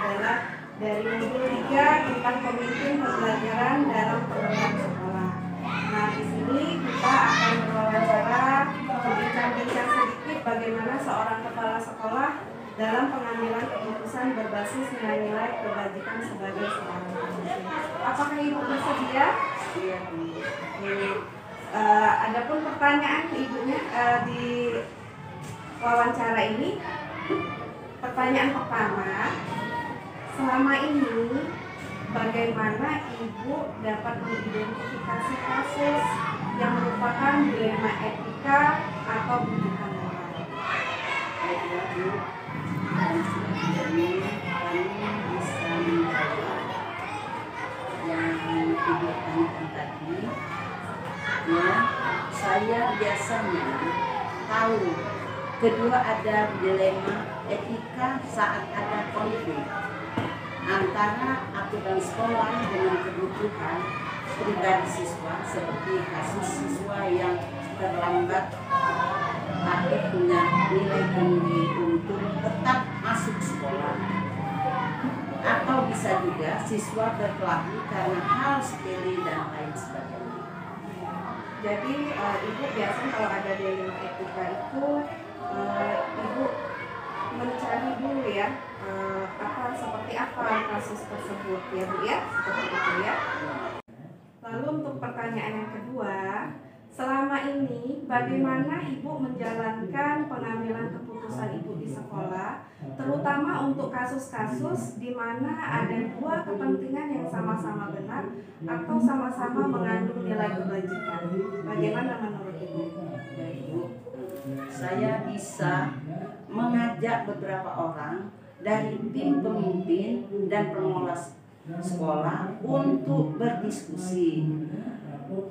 adalah dari modul 3 tentang pemimpin pembelajaran dalam program sekolah. Nah, di sini kita akan berwawancara, berbincang-bincang sedikit bagaimana seorang kepala sekolah dalam pengambilan keputusan berbasis nilai-nilai kebajikan sebagai seorang pemimpin. Apakah Ibu bersedia? Iya. Adapun pertanyaan ibunya di wawancara ini, pertanyaan pertama, selama ini bagaimana Ibu dapat mengidentifikasi kasus yang merupakan dilema etika atau bujukan moral? Baiklah Bu, dan selanjutnya kami bisa menjawab yang Ibu tanyakan tadi. Ya, saya biasanya tahu kedua ada dilema etika saat ada konflik antara aturan sekolah dengan kebutuhan pribadi siswa, seperti kasus siswa yang terlambat tapi punya nilai tinggi untuk tetap masuk sekolah, atau bisa juga siswa berkelahi karena hal sepele dan lain sebagainya. Jadi Ibu biasanya kalau ada dilema etika itu Ibu mencari dulu ya seperti apa kasus tersebut ya Bu ya, seperti itu ya. Lalu untuk pertanyaan yang kedua, selama ini bagaimana Ibu menjalankan pengambilan keputusan Ibu di sekolah, terutama untuk kasus-kasus di mana ada dua kepentingan yang sama-sama benar atau sama-sama mengandung nilai kebajikan. Bagaimana menurut Ibu? Baik Bu, saya bisa mengajak beberapa orang dari tim pemimpin dan pengelola sekolah untuk berdiskusi.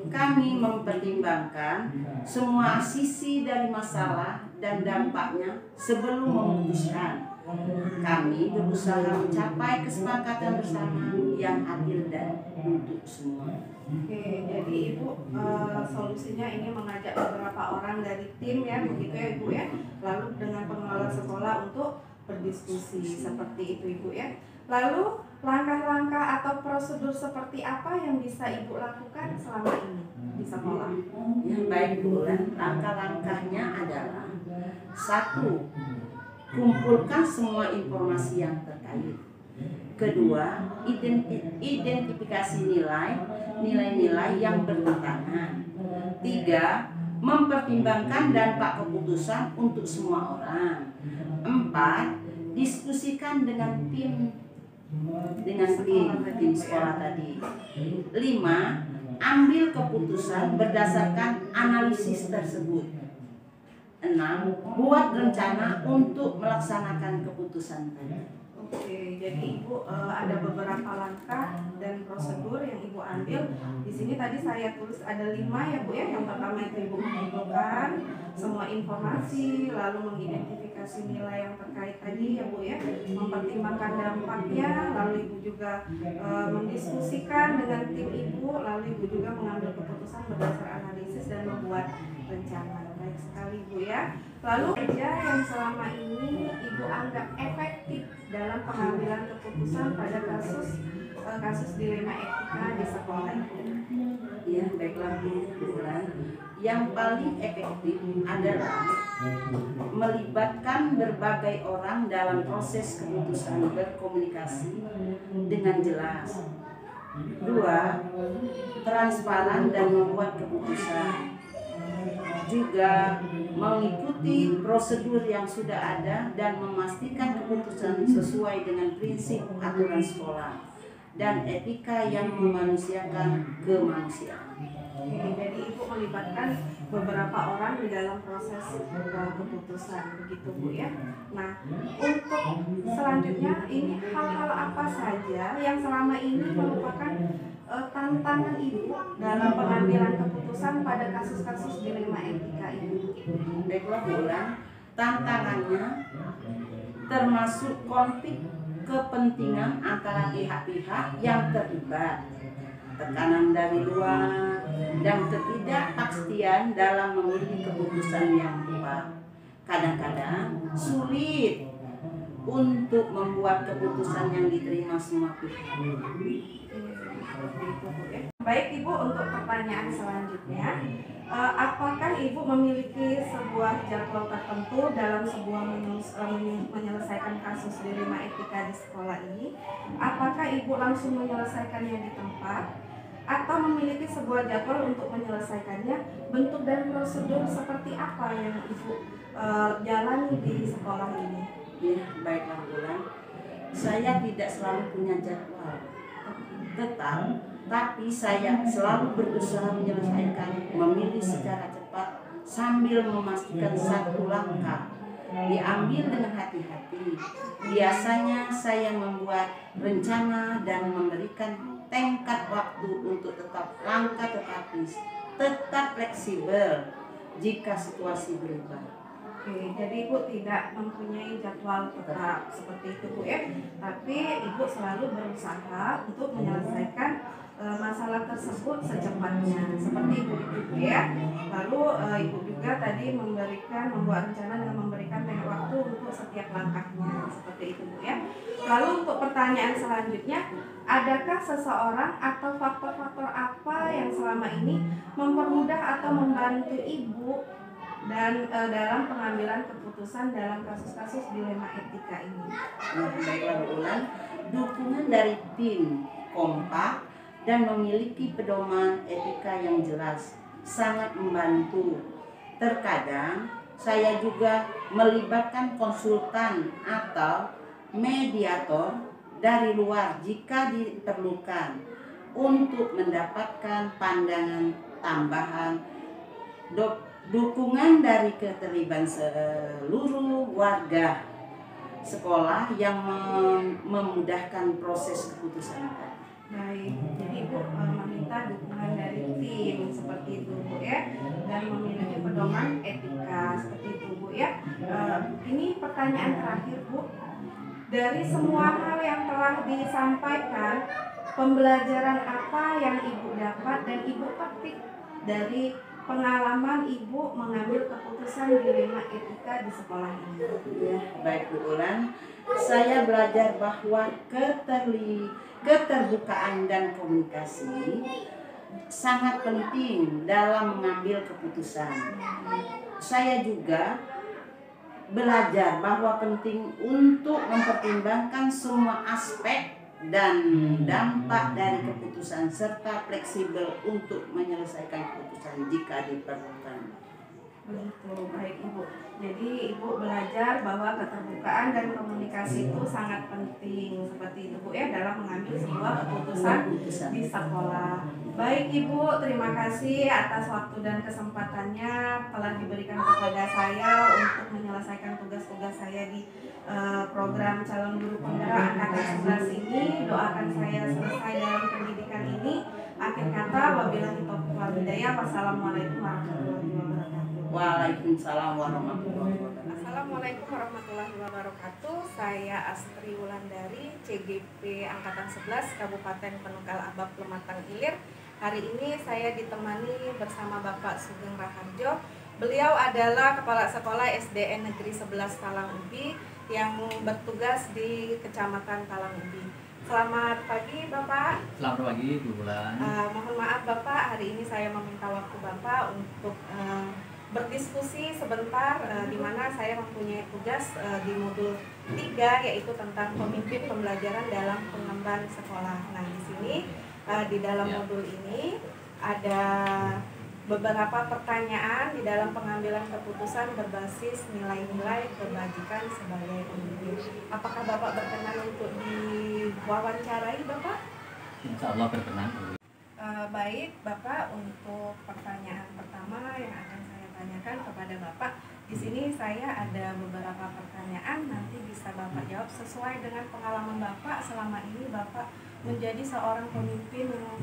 Kami mempertimbangkan semua sisi dari masalah dan dampaknya sebelum memutuskan. Kami berusaha mencapai kesepakatan bersama yang adil dan untuk semua. Oke, jadi Ibu solusinya ini mengajak beberapa orang dari tim ya, begitu ya Ibu ya. Lalu dengan pengelola sekolah untuk berdiskusi seperti itu Ibu ya. Lalu langkah-langkah atau prosedur seperti apa yang bisa Ibu lakukan selama ini di sekolah? Yang baik Bu, langkah-langkahnya adalah: 1. Kumpulkan semua informasi yang terkait. 2. Identifikasi nilai-nilai yang bertentangan. 3. Mempertimbangkan dampak keputusan untuk semua orang. 4. Diskusikan dengan tim sekolah tadi. 5. Ambil keputusan berdasarkan analisis tersebut. 6. Buat rencana untuk melaksanakan keputusan tadi. Oke, jadi Ibu ada beberapa langkah dan prosedur yang Ibu ambil. Di sini tadi saya tulis ada 5 ya Bu ya. Yang pertama itu Ibu mengumpulkan semua informasi, lalu mengidentifikasi nilai yang terkait tadi ya Bu ya, mempertimbangkan dampaknya, lalu Ibu juga mendiskusikan dengan tim Ibu, lalu Ibu juga mengambil keputusan berdasar analisis dan membuat rencana. Baik sekali Bu ya. Lalu kerja yang selama ini Ibu anggap efektif dalam pengambilan keputusan pada kasus dilema etika di sekolah itu. Ya, baiklah Bu. Yang paling efektif adalah melibatkan berbagai orang dalam proses keputusan, berkomunikasi dengan jelas. 2. Transparan dan membuat keputusan. Juga mengikuti prosedur yang sudah ada dan memastikan keputusan sesuai dengan prinsip aturan sekolah dan etika yang memanusiakan kemanusiaan. Jadi Ibu melibatkan beberapa orang di dalam proses keputusan, begitu Bu ya. Nah, untuk selanjutnya ini hal-hal apa saja yang selama ini merupakan tantangan Ibu dalam pengambilan keputusan pada kasus-kasus dilema etika ini? Baiklah Bu, tantangannya termasuk konflik kepentingan antara pihak-pihak yang terlibat, tekanan dari luar, dan ketidakpastian dalam memilih keputusan yang tepat. Kadang-kadang sulit untuk membuat keputusan yang diterima semua pihak. Baik Ibu, untuk pertanyaan selanjutnya, apakah Ibu memiliki sebuah jadwal tertentu dalam sebuah menyelesaikan kasus dilema etika di sekolah ini? Apakah Ibu langsung menyelesaikannya di tempat atau memiliki sebuah jadwal untuk menyelesaikannya? Bentuk dan prosedur seperti apa yang Ibu jalani di sekolah ini? Ya, baiklah Bulan. Saya tidak selalu punya jadwal tapi saya selalu berusaha menyelesaikan, memilih secara cepat sambil memastikan satu langkah diambil dengan hati-hati. Biasanya saya membuat rencana dan memberikan tenggat waktu untuk tetap langkah tetapi tetap fleksibel jika situasi berubah. Oke, jadi Ibu tidak mempunyai jadwal tetap seperti itu Bu ya, tapi Ibu selalu berusaha untuk menyelesaikan masalah tersebut secepatnya seperti itu Ibu ya. Lalu Ibu juga tadi membuat rencana dan memberikan tenggat waktu untuk setiap langkahnya seperti itu Bu ya. Lalu untuk pertanyaan selanjutnya, adakah seseorang atau faktor-faktor apa yang selama ini mempermudah atau membantu Ibu dan dalam pengambilan keputusan dalam kasus-kasus dilema etika ini? Baiklah Bu Ulan, dukungan dari tim kompak dan memiliki pedoman etika yang jelas sangat membantu. Terkadang saya juga melibatkan konsultan atau mediator dari luar jika diperlukan untuk mendapatkan pandangan tambahan. Dukungan dari keterlibatan seluruh warga sekolah yang memudahkan proses keputusan. Baik, jadi Ibu meminta dukungan dari tim seperti itu Bu ya, dan memiliki pedoman etika seperti itu Bu ya. Ini pertanyaan terakhir Bu, dari semua hal yang telah disampaikan, pembelajaran apa yang Ibu dapat dan Ibu petik dari pengalaman Ibu mengambil keputusan dilema etika di sekolah ini? Ya, baik Bu Ulan, saya belajar bahwa keterbukaan dan komunikasi sangat penting dalam mengambil keputusan. Saya juga belajar bahwa penting untuk mempertimbangkan semua aspek dan dampak dari keputusan serta fleksibel untuk menyelesaikan keputusan jika diperlukan. Begitu, baik Ibu. Jadi Ibu belajar bahwa keterbukaan dan komunikasi itu sangat penting seperti itu Bu ya, dalam mengambil sebuah keputusan di sekolah. Baik Ibu, terima kasih atas waktu dan kesempatannya telah diberikan kepada saya untuk menyelesaikan tugas-tugas saya di program calon guru penggerak angkatan 11 ini. Doakan saya selesai dalam pendidikan ini. Akhir kata, wabillahi taufiq wal hidayah. Wassalamualaikum warahmatullahi wabarakatuh. Waalaikumsalam warahmatullahi wabarakatuh. Assalamualaikum warahmatullahi wabarakatuh. Saya Astri Wulandari, CGP Angkatan 11 Kabupaten Penunggal Abab Pematang Ilir. Hari ini saya ditemani bersama Bapak Sugeng Raharjo. Beliau adalah Kepala Sekolah SDN Negeri 11 Talang Ubi yang bertugas di Kecamatan Talang Ubi. Selamat pagi Bapak. Selamat pagi Bu Bulan. Mohon maaf Bapak, hari ini saya meminta waktu Bapak untuk berdiskusi sebentar, di mana saya mempunyai tugas di modul 3, yaitu tentang pemimpin pembelajaran dalam pengembangan sekolah. Nah, di sini di dalam modul ini ada beberapa pertanyaan di dalam pengambilan keputusan berbasis nilai-nilai kebajikan sebagai pemimpin. Apakah Bapak berkenan untuk diwawancarai Bapak? Insya Allah berkenan. Baik Bapak, untuk pertanyaan pertama yang akan saya tanyakan kepada Bapak, di sini saya ada beberapa pertanyaan, nanti bisa Bapak jawab sesuai dengan pengalaman Bapak selama ini Bapak menjadi seorang pemimpin yang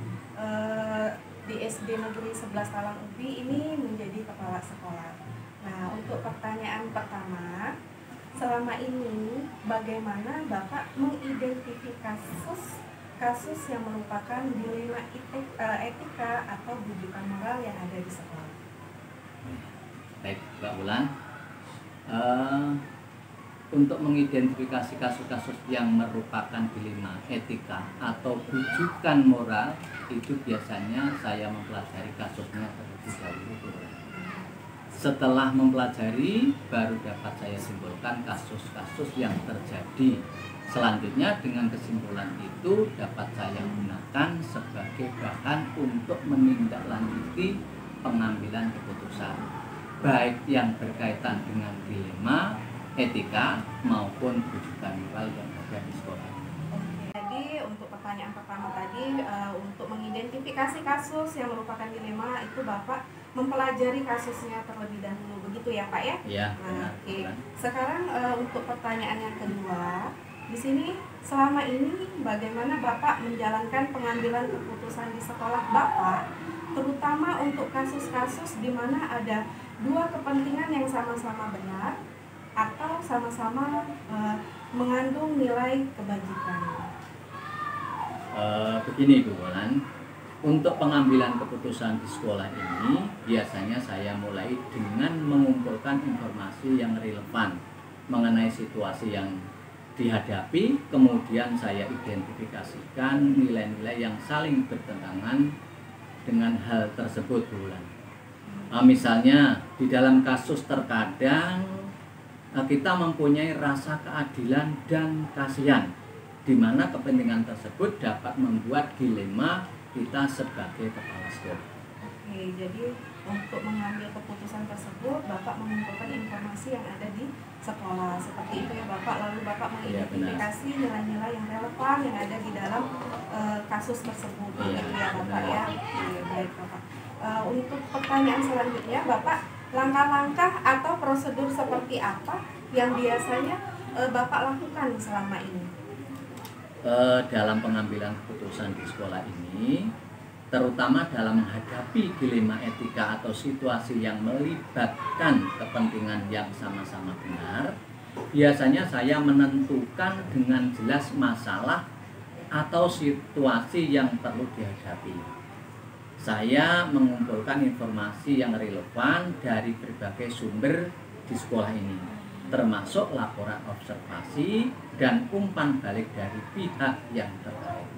di SD Negeri 11 Talang Ubi ini menjadi kepala sekolah. Nah, untuk pertanyaan pertama, selama ini bagaimana Bapak mengidentifikasi kasus yang merupakan dilema etika atau bujukan moral yang ada di sekolah? Baik Mbak Bulan, untuk mengidentifikasi kasus-kasus yang merupakan dilema etika atau rujukan moral, itu biasanya saya mempelajari kasusnya terlebih dahulu. Setelah mempelajari, baru dapat saya simpulkan kasus-kasus yang terjadi. Selanjutnya dengan kesimpulan itu dapat saya gunakan sebagai bahan untuk menindaklanjuti pengambilan keputusan, baik yang berkaitan dengan dilema etika maupun rujukan moral yang ada di sekolah. Jadi untuk pertanyaan pertama tadi, untuk mengidentifikasi kasus yang merupakan dilema itu Bapak mempelajari kasusnya terlebih dahulu, begitu ya Pak ya? Iya. Nah, oke. Sekarang untuk pertanyaan yang kedua, di sini selama ini bagaimana Bapak menjalankan pengambilan keputusan di sekolah Bapak, terutama untuk kasus-kasus di mana ada dua kepentingan yang sama-sama benar atau sama-sama mengandung nilai kebajikan. Begini Bu Bolan, untuk pengambilan keputusan di sekolah ini biasanya saya mulai dengan mengumpulkan informasi yang relevan mengenai situasi yang dihadapi, kemudian saya identifikasikan nilai-nilai yang saling bertentangan dengan hal tersebut Bu Bolan. Misalnya di dalam kasus terkadang kita mempunyai rasa keadilan dan kasihan, di mana kepentingan tersebut dapat membuat dilema kita sebagai kepala sekolah. Oke, jadi untuk mengambil keputusan tersebut, Bapak mengumpulkan informasi yang ada di sekolah, seperti itu ya Bapak. Lalu Bapak mengidentifikasi nilai-nilai yang relevan yang ada di dalam kasus tersebut, begitu ya Bapak ya. Oke, baik Bapak. Untuk pertanyaan selanjutnya, Bapak, langkah-langkah atau prosedur seperti apa yang biasanya Bapak lakukan selama ini? Dalam pengambilan keputusan di sekolah ini, terutama dalam menghadapi dilema etika atau situasi yang melibatkan kepentingan yang sama-sama benar, biasanya saya menentukan dengan jelas masalah atau situasi yang perlu dihadapi. Saya mengumpulkan informasi yang relevan dari berbagai sumber di sekolah ini, termasuk laporan observasi dan umpan balik dari pihak yang terkait.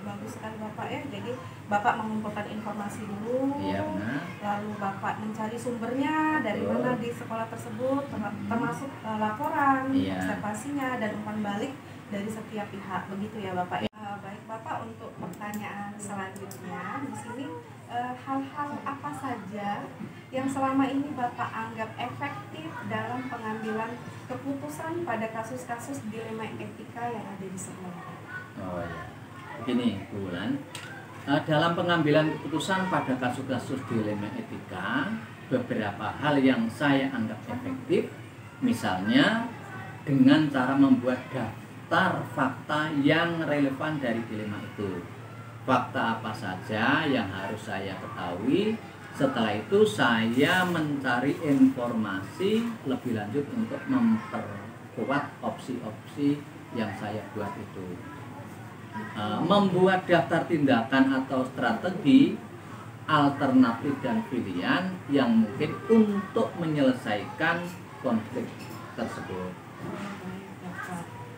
Bagus sekali Bapak ya. Jadi Bapak mengumpulkan informasi dulu, Iya, benar. lalu Bapak mencari sumbernya dari mana di sekolah tersebut, termasuk laporan, observasinya dan umpan balik dari setiap pihak, begitu ya Bapak ya. Baik Bapak, untuk pertanyaan selanjutnya di sini hal-hal apa saja yang selama ini Bapak anggap efektif dalam pengambilan keputusan pada kasus-kasus dilema etika yang ada di sekolah? Oh ya, begini Bu Wulan, dalam pengambilan keputusan pada kasus-kasus dilema etika, beberapa hal yang saya anggap efektif, misalnya dengan cara membuat daftar fakta yang relevan dari dilema itu. Fakta apa saja yang harus saya ketahui. Setelah itu saya mencari informasi lebih lanjut untuk memperkuat opsi-opsi yang saya buat itu. Membuat daftar tindakan atau strategi, alternatif dan pilihan yang mungkin untuk menyelesaikan konflik tersebut.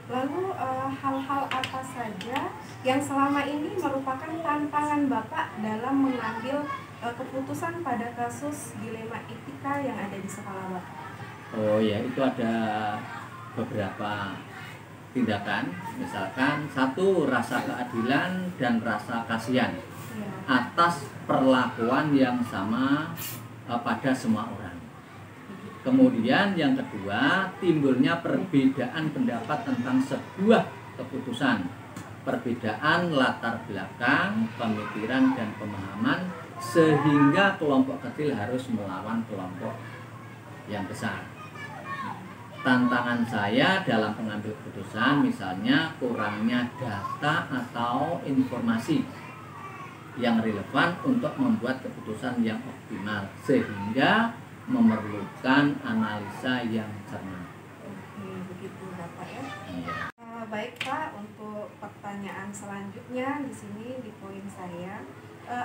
Lalu hal-hal apa saja yang selama ini merupakan tantangan Bapak dalam mengambil keputusan pada kasus dilema etika yang ada di sekolah Bapak? Oh ya, itu ada beberapa tindakan, misalkan satu, rasa keadilan dan rasa kasihan atas perlakuan yang sama pada semua orang. Kemudian yang kedua, timbulnya perbedaan pendapat tentang sebuah keputusan, perbedaan latar belakang, pemikiran dan pemahaman, sehingga kelompok kecil harus melawan kelompok yang besar. Tantangan saya dalam pengambil keputusan misalnya kurangnya data atau informasi yang relevan untuk membuat keputusan yang optimal, sehingga memerlukan analisa yang cermat. Oke, begitu Bapak ya. Iya. Baik Pak, untuk pertanyaan selanjutnya di sini di poin saya,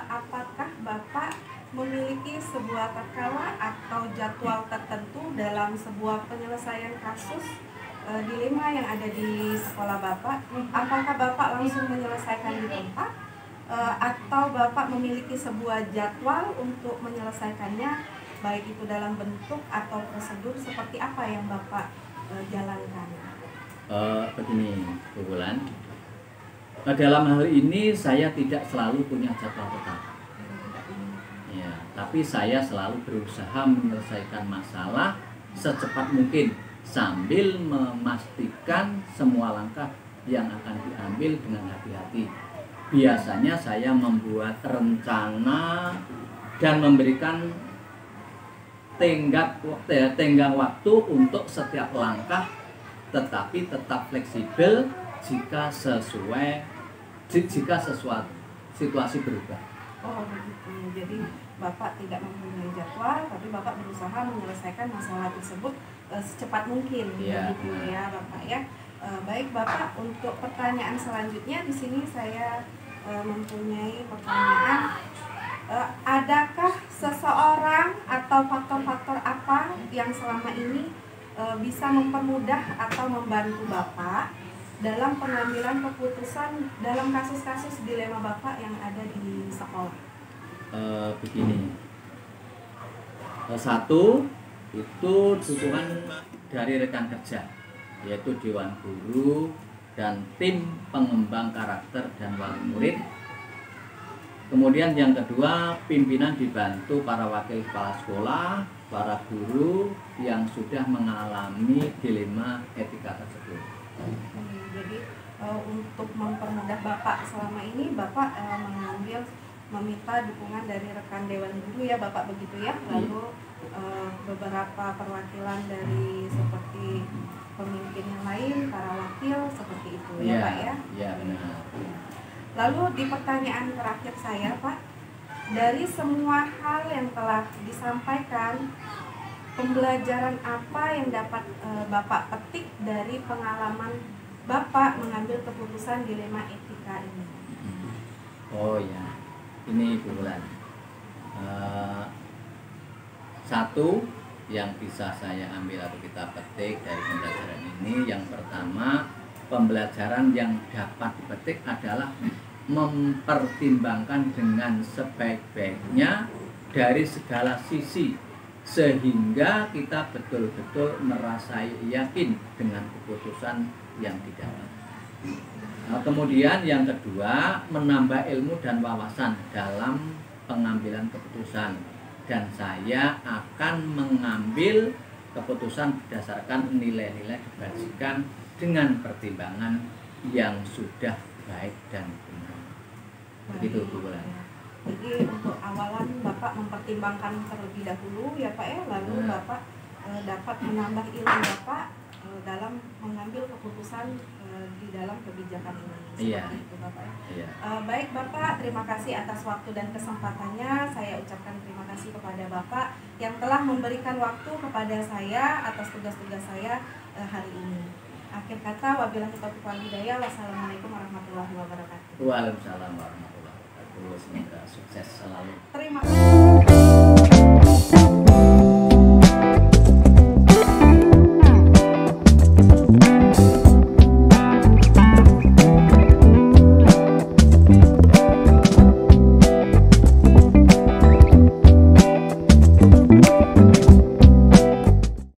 apakah Bapak memiliki sebuah skala atau jadwal tertentu dalam sebuah penyelesaian kasus dilema yang ada di sekolah Bapak, apakah Bapak langsung menyelesaikan di tempat atau Bapak memiliki sebuah jadwal untuk menyelesaikannya, baik itu dalam bentuk atau prosedur, seperti apa yang Bapak jalankan? Begini, Bu Wulan, dalam hal ini saya tidak selalu punya jadwal tetap. Ya, tapi saya selalu berusaha menyelesaikan masalah secepat mungkin sambil memastikan semua langkah yang akan diambil dengan hati-hati. Biasanya saya membuat rencana dan memberikan tenggang waktu untuk setiap langkah, tetapi tetap fleksibel jika sesuatu situasi berubah. Oh begitu. Jadi Bapak tidak mempunyai jadwal, tapi Bapak berusaha menyelesaikan masalah tersebut secepat mungkin. Ya. Begitu ya Bapak ya. Baik Bapak, untuk pertanyaan selanjutnya di sini saya mempunyai pertanyaan. Adakah seseorang atau faktor-faktor apa yang selama ini bisa mempermudah atau membantu Bapak dalam pengambilan keputusan dalam kasus-kasus dilema Bapak yang ada di sekolah? Begini, satu itu dukungan dari rekan kerja, yaitu Dewan Guru dan tim pengembang karakter dan wali murid. Kemudian yang kedua, pimpinan dibantu para wakil kepala sekolah, para guru yang sudah mengalami dilema etika tersebut. Jadi untuk mempermudah Bapak selama ini, Bapak meminta dukungan dari rekan Dewan Guru ya Bapak, begitu ya. Lalu beberapa perwakilan dari seperti pemimpin yang lain, para wakil, seperti itu ya Pak ya. Iya benar. Lalu di pertanyaan terakhir saya Pak, dari semua hal yang telah disampaikan, pembelajaran apa yang dapat Bapak petik dari pengalaman Bapak mengambil keputusan dilema etika ini? Oh ya, ini Bu Wulan. Satu yang bisa saya ambil atau kita petik dari pembelajaran ini, yang pertama, pembelajaran yang dapat dipetik adalah mempertimbangkan dengan sebaik-baiknya dari segala sisi, sehingga kita betul-betul merasa yakin dengan keputusan yang didapat. Kemudian yang kedua, menambah ilmu dan wawasan dalam pengambilan keputusan, dan saya akan mengambil keputusan berdasarkan nilai-nilai kebajikan dengan pertimbangan yang sudah baik dan benar. Begitu Bu Wulan. Jadi untuk awalan Bapak mempertimbangkan terlebih dahulu ya Pak ya, lalu Bapak dapat menambah ilmu Bapak dalam mengambil keputusan di dalam kebijakan ini. Seperti itu Bapak ya. Iya. Baik Bapak, terima kasih atas waktu dan kesempatannya. Saya ucapkan terima kasih kepada Bapak yang telah memberikan waktu kepada saya atas tugas-tugas saya hari ini. Akhir kata, wabillahi taufiq wal hidayah. Wassalamualaikum warahmatullahi wabarakatuh. Waalaikumsalam warahmatullahi wabarakatuh. Semoga sukses selalu. Terima kasih.